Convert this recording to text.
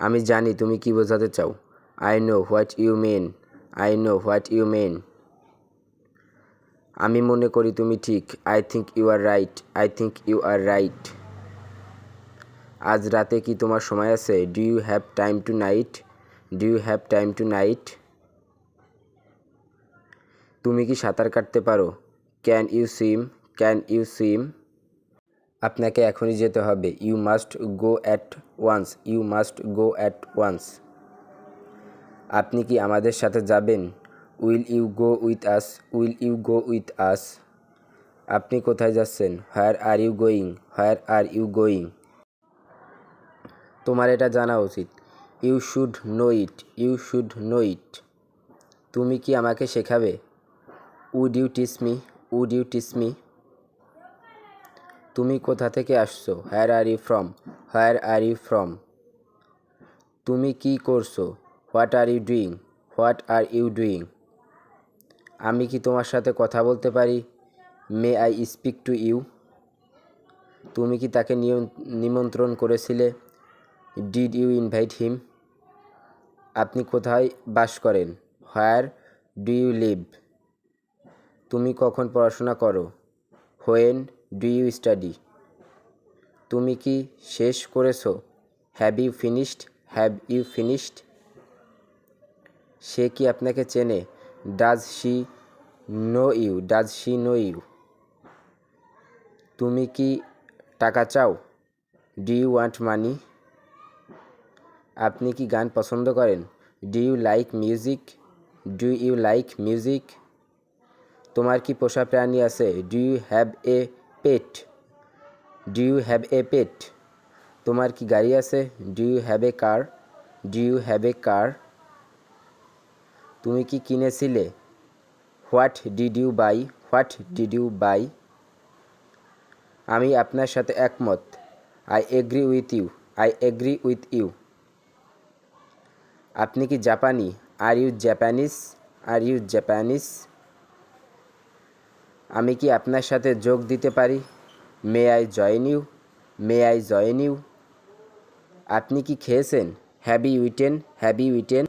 আমি জানি তুমি কি বোঝাতে চাও। I know what you mean. I know what you mean. আমি মনে করি তুমি ঠিক। I think you are right. I think you are right. আজ রাতে কি তোমার সময় আছে? Do you have time tonight? Do you have time tonight? তুমি কি সাঁতার কাটতে পারো? Can you swim? Can you swim? আপনাকে এখনই যেতে হবে। You must go at once. You must go at once. আপনি কি আমাদের সাথে যাবেন? Will you go with us? Will you go with us? আপনি কোথায় যাচ্ছেন? Where are you going? Where are you going? তোমার এটা জানা উচিত। You should know it. You should know it. তুমি কি আমাকে শেখাবে? Would you teach me? Would you teach me? তুমি কোথা থেকে আসছো? Where are you from? Where are you from? তুমি কি করছো? What are you doing? What are you doing? আমি কি তোমার সাথে কথা বলতে পারি? May I speak to you? তুমি কি তাকে নিমন্ত্রণ করেছিলে? Did you invite him? আপনি কোথায় বাস করেন? Where do you live? তুমি কখন পড়াশোনা করো? When do you study? তুমি কি শেষ করেছো? Have you finished? Have you finished? সে কি আপনাকে চেনে? Does she know you? Does she know you? তুমি কি টাকা চাও? Do you want money? আপনি কি গান পছন্দ করেন? Do you like music? Do you like music? তোমার কি পোষা প্রাণী আছে? Do you have a pet? Do you have a pet? তোমার কি গাড়ি আছে? Do you have a car? Do you have a car? তুমি কি কিনেছিলে? What did you buy? What did you buy? আমি আপনার সাথে একমত। I agree with you. I agree with you. আপনি কি জাপানি? আর you Japanese? Are you Japanese? আমি কি আপনার সাথে যোগ দিতে পারি? May I join you? May I join you? আপনি কি খেয়েছেন? Have you eaten? Have you eaten?